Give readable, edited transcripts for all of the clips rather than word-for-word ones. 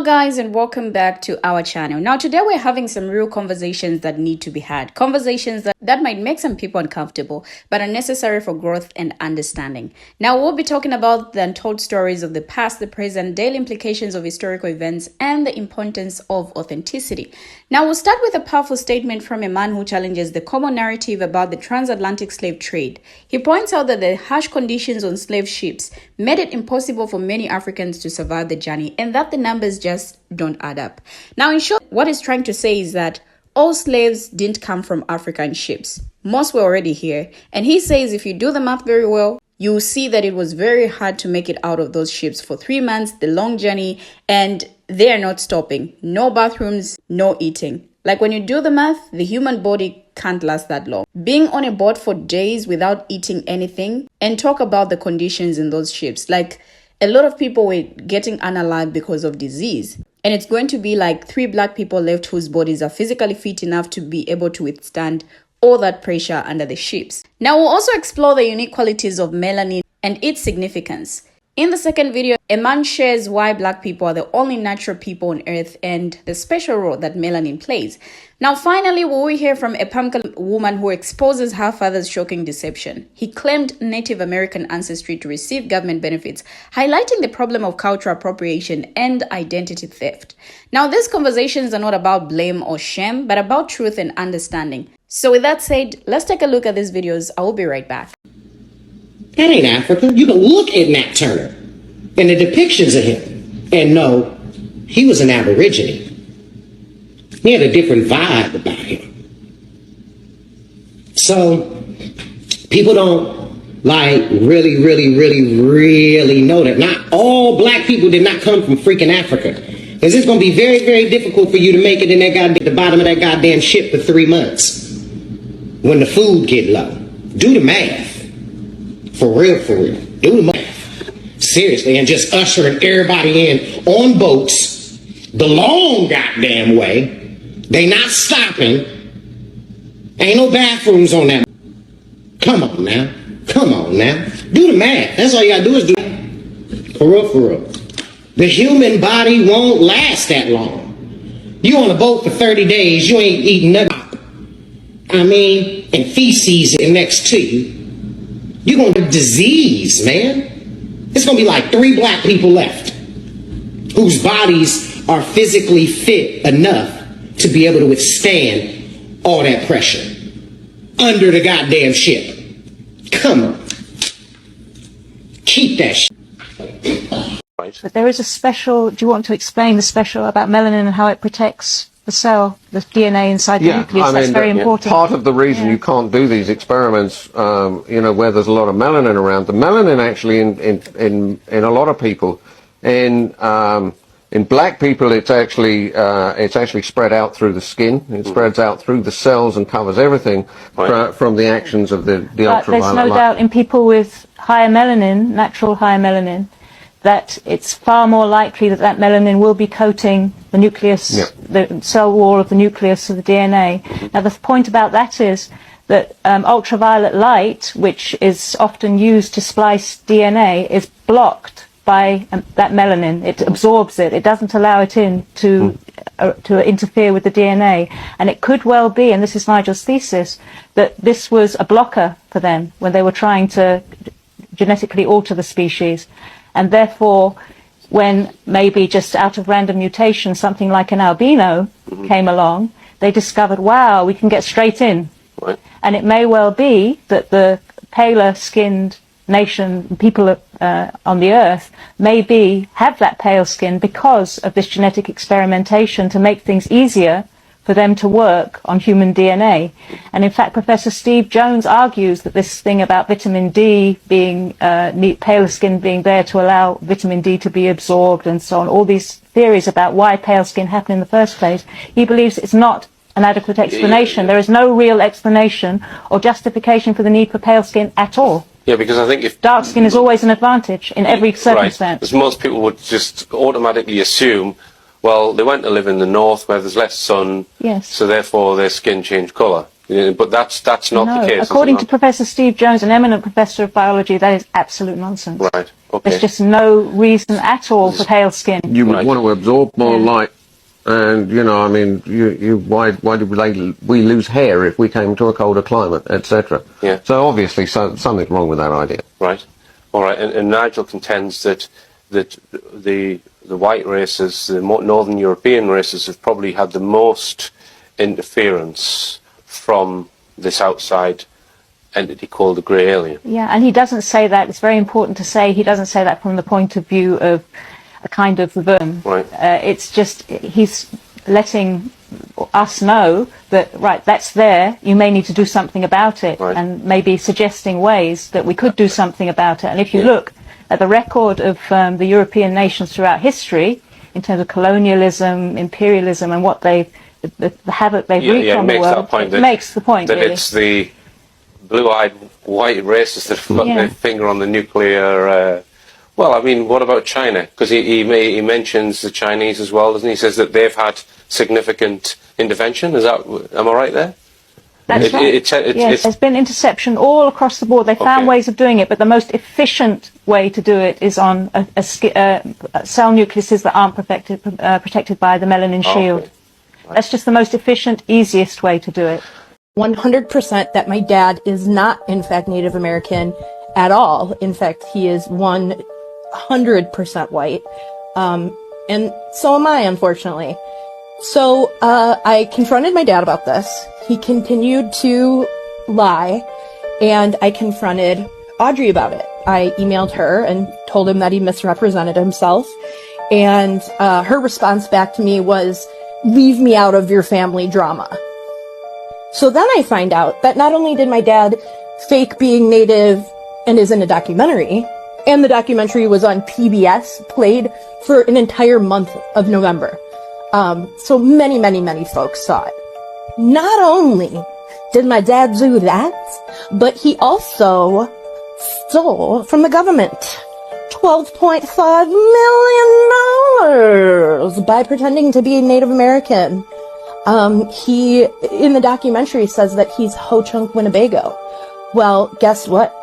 Hello guys, and welcome back to our channel. Now today we're having some real conversations that need to be had. Conversations that might make some people uncomfortable, but are necessary for growth and understanding. Now we'll be talking about the untold stories of the past, the present, daily implications of historical events, and the importance of authenticity. Now we'll start with a powerful statement from a man who challenges the common narrative about the transatlantic slave trade. He points out that the harsh conditions on slave ships made it impossible for many Africans to survive the journey, and that the numbers just don't add up. Now, in short, what he's trying to say is that all slaves didn't come from African ships. Most were already here. And he says if you do the math very well, you will see that it was very hard to make it out of those ships for 3 months, the long journey, and they're not stopping. No bathrooms, no eating. Like when you do the math, the human body can't last that long. Being on a boat for days without eating anything, and talk about the conditions in those ships. Like a lot of people were getting unalive because of disease. And it's going to be like 3 black people left whose bodies are physically fit enough to be able to withstand all that pressure under the ships. Now we'll also explore the unique qualities of melanin and its significance. In the second video, a man shares why black people are the only natural people on earth and the special role that melanin plays. Now finally, we will hear from a pumpkin woman who exposes her father's shocking deception. He claimed Native American ancestry to receive government benefits, highlighting the problem of cultural appropriation and identity theft. Now these conversations are not about blame or shame, but about truth and understanding. So with that said, let's take a look at these videos. I will be right back. That ain't Africa. You can look at Nat Turner and the depictions of him and know he was an Aborigine. He had a different vibe about him. So people don't like really know that not all black people did not come from freaking Africa. Because it's going to be very difficult for you to make it in that the bottom of that goddamn ship for 3 months when the food get low. Do the math. For real. Do the math. Seriously, and just ushering everybody in on boats the long goddamn way. They not stopping. Ain't no bathrooms on that. Come on now. Do the math. That's all you gotta do is do it. For real. The human body won't last that long. You on a boat for 30 days, you ain't eating nothing. And feces next to you. You're going to have disease, man. It's going to be like 3 black people left whose bodies are physically fit enough to be able to withstand all that pressure under the goddamn ship. Come on. Keep that shit. But there is a special, do you want to explain the special about melanin and how it protects the cell, the DNA inside the nucleus? That's very important. Part of the reason you can't do these experiments, where there's a lot of melanin around. The melanin actually in a lot of people, in black people, it's actually spread out through the skin. It spreads out through the cells and covers everything from the actions of the ultraviolet light. There's no doubt in people with higher melanin, natural higher melanin, that it's far more likely that melanin will be coating the nucleus, the cell wall of the nucleus of the DNA. Now the point about that is that ultraviolet light, which is often used to splice DNA, is blocked by that melanin. It absorbs it. It doesn't allow it in to interfere with the DNA. And it could well be, and this is Nigel's thesis, that this was a blocker for them when they were trying to genetically alter the species. And therefore, when maybe just out of random mutation, something like an albino came along, they discovered, wow, we can get straight in. Right. And it may well be that the paler-skinned nation, people on the earth, have that pale skin because of this genetic experimentation to make things easier for them to work on human DNA. And in fact, Professor Steve Jones argues that this thing about vitamin D being, pale skin being there to allow vitamin D to be absorbed and so on, all these theories about why pale skin happened in the first place, he believes it's not an adequate explanation. There is no real explanation or justification for the need for pale skin at all. Yeah, because I think if dark skin is always an advantage in every circumstance. Right, because most people would just automatically assume, well, they went to live in the north where there's less sun, yes, so therefore their skin changed colour. But that's not No, the case. according is to it not? Professor Steve Jones, an eminent professor of biology, that is absolute nonsense. Right. Okay. There's just no reason at all for pale skin. You would Right. want to absorb more Yeah. light, and I mean, why did we lose hair if we came to a colder climate, etc. Yeah. So obviously, something's wrong with that idea. Right. All right. And Nigel contends that the white races, the northern European races, have probably had the most interference from this outside entity called the grey alien. Yeah, and he doesn't say that. It's very important to say he doesn't say that from the point of view of a kind of Right. it's just he's letting us know that, right, that's there, you may need to do something about it, Right. and maybe suggesting ways that we could do something about it. And if you look at the record of the European nations throughout history, in terms of colonialism, imperialism, and what the havoc they've wreaked It on the makes world, that point. it makes the point, that really. it's the blue-eyed white racists that have got Yeah. their finger on the nuclear. Well, I mean, what about China? Because he mentions the Chinese as well, doesn't he? He says that they've had significant intervention. Am I right there? That's right. Yes, there's been interception all across the board. They found Okay. ways of doing it, but the most efficient way to do it is on cell nucleuses that aren't protected by the melanin shield. Okay. That's just the most efficient, easiest way to do it. 100% that my dad is not, in fact, Native American at all. In fact, he is 100% white. And so am I, unfortunately. So I confronted my dad about this. He continued to lie, and I confronted Audrey about it. I emailed her and told him that he misrepresented himself, and her response back to me was, "Leave me out of your family drama." So then I find out that not only did my dad fake being Native and is in a documentary, and the documentary was on PBS, played for an entire month of November. So many, many, many folks saw it. Not only did my dad do that, but he also stole from the government $12.5 million by pretending to be Native American. He, in the documentary, says that he's Ho-Chunk Winnebago. Well, guess what?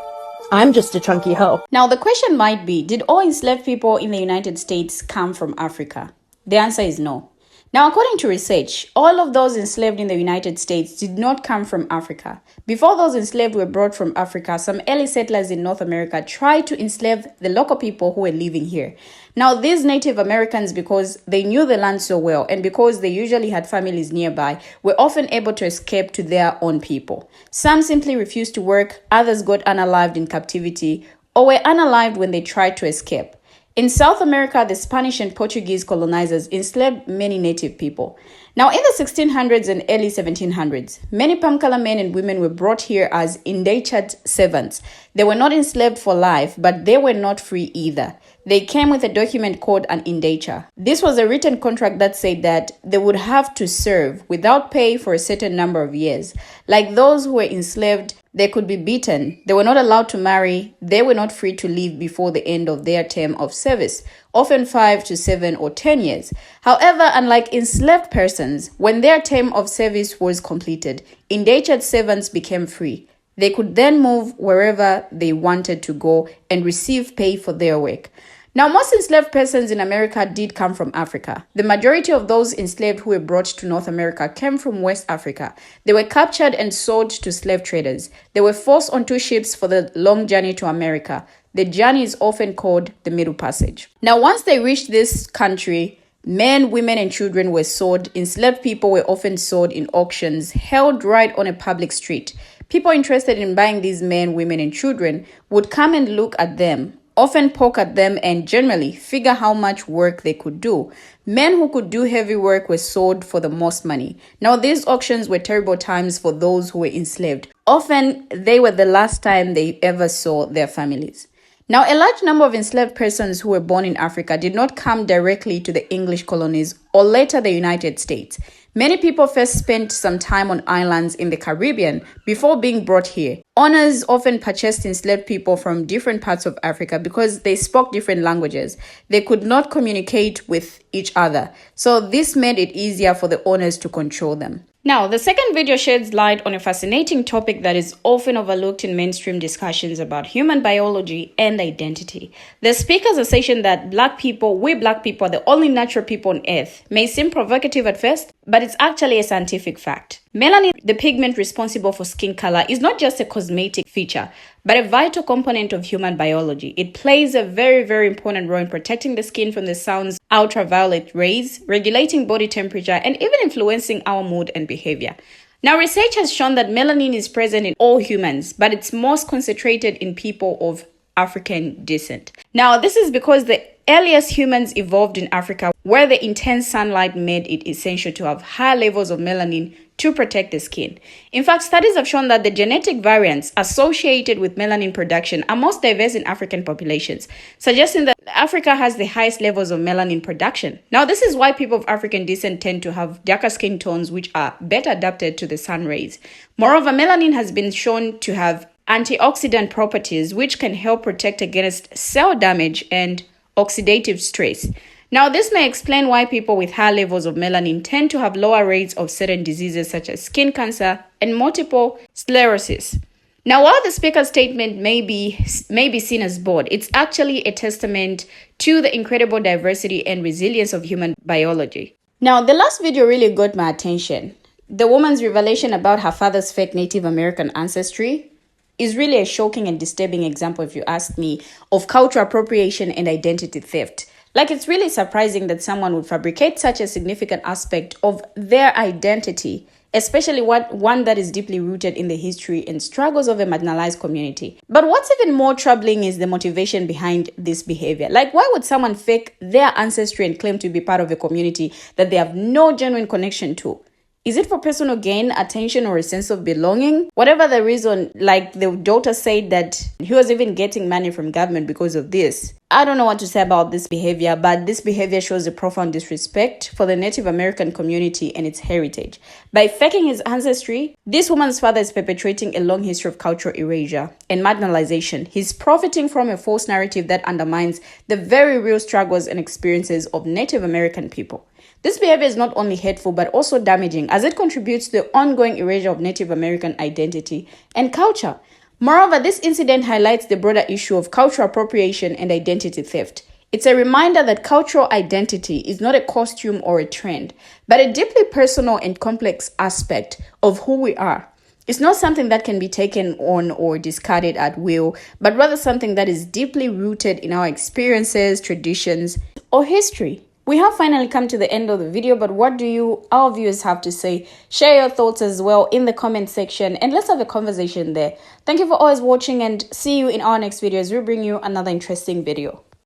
I'm just a chunky hoe. Now, the question might be, did all enslaved people in the United States come from Africa? The answer is no. Now, according to research, all of those enslaved in the United States did not come from Africa. Before those enslaved were brought from Africa, some early settlers in North America tried to enslave the local people who were living here. Now, these Native Americans, because they knew the land so well and because they usually had families nearby, were often able to escape to their own people. Some simply refused to work, others got unalived in captivity, or were unalived when they tried to escape. In South America, the Spanish and Portuguese colonizers enslaved many native people. Now, in the 1600s and early 1700s, many Pankala men and women were brought here as indentured servants. They were not enslaved for life, but they were not free either. They came with a document called an indenture. This was a written contract that said that they would have to serve without pay for a certain number of years. Like those who were enslaved, they could be beaten. They were not allowed to marry. They were not free to leave before the end of their term of service, often 5 to 7 or 10 years. However, unlike enslaved persons, when their term of service was completed, indentured servants became free. They could then move wherever they wanted to go and receive pay for their work. Now, most enslaved persons in America did come from Africa. The majority of those enslaved who were brought to North America came from West Africa. They were captured and sold to slave traders. They were forced onto ships for the long journey to America. The journey is often called the Middle Passage. Now, once they reached this country, men, women, and children were sold. Enslaved people were often sold in auctions held right on a public street. People interested in buying these men, women, and children would come and look at them, often poke at them, and generally figure how much work they could do. Men who could do heavy work were sold for the most money. Now, these auctions were terrible times for those who were enslaved. Often, they were the last time they ever saw their families. Now, a large number of enslaved persons who were born in Africa did not come directly to the English colonies or later the United States. Many people first spent some time on islands in the Caribbean before being brought here. Owners often purchased enslaved people from different parts of Africa because they spoke different languages. They could not communicate with each other, so this made it easier for the owners to control them. Now, the second video sheds light on a fascinating topic that is often overlooked in mainstream discussions about human biology and identity. The speaker's assertion that we black people, are the only natural people on earth, may seem provocative at first, but it's actually a scientific fact. Melanin, the pigment responsible for skin color, is not just a cosmetic feature, but a vital component of human biology. It plays a very, very important role in protecting the skin from the sun's ultraviolet rays, regulating body temperature, and even influencing our mood and behavior. Now, research has shown that melanin is present in all humans, but it's most concentrated in people of African descent. Now, this is because the earliest humans evolved in Africa, where the intense sunlight made it essential to have high levels of melanin to protect the skin. In fact, studies have shown that the genetic variants associated with melanin production are most diverse in African populations, suggesting that Africa has the highest levels of melanin production. Now, this is why people of African descent tend to have darker skin tones, which are better adapted to the sun rays. Moreover, melanin has been shown to have antioxidant properties, which can help protect against cell damage and oxidative stress. Now, this may explain why people with high levels of melanin tend to have lower rates of certain diseases such as skin cancer and multiple sclerosis. Now, while the speaker's statement may be seen as bold, it's actually a testament to the incredible diversity and resilience of human biology. Now, the last video really got my attention. The woman's revelation about her father's fake Native American ancestry is really a shocking and disturbing example, if you ask me, of cultural appropriation and identity theft. Like, it's really surprising that someone would fabricate such a significant aspect of their identity, especially one that is deeply rooted in the history and struggles of a marginalized community. But what's even more troubling is the motivation behind this behavior. Like, why would someone fake their ancestry and claim to be part of a community that they have no genuine connection to? Is it for personal gain, attention, or a sense of belonging? Whatever the reason, like the daughter said that he was even getting money from government because of this. I don't know what to say about this behavior, but this behavior shows a profound disrespect for the Native American community and its heritage. By faking his ancestry, this woman's father is perpetuating a long history of cultural erasure and marginalization. He's profiting from a false narrative that undermines the very real struggles and experiences of Native American people. This behavior is not only hateful but also damaging, as it contributes to the ongoing erasure of Native American identity and culture. Moreover, this incident highlights the broader issue of cultural appropriation and identity theft. It's a reminder that cultural identity is not a costume or a trend, but a deeply personal and complex aspect of who we are. It's not something that can be taken on or discarded at will, but rather something that is deeply rooted in our experiences, traditions, or history. We have finally come to the end of the video, but what do you, our viewers, have to say? Share your thoughts as well in the comment section and let's have a conversation there. Thank you for always watching and see you in our next video as we bring you another interesting video.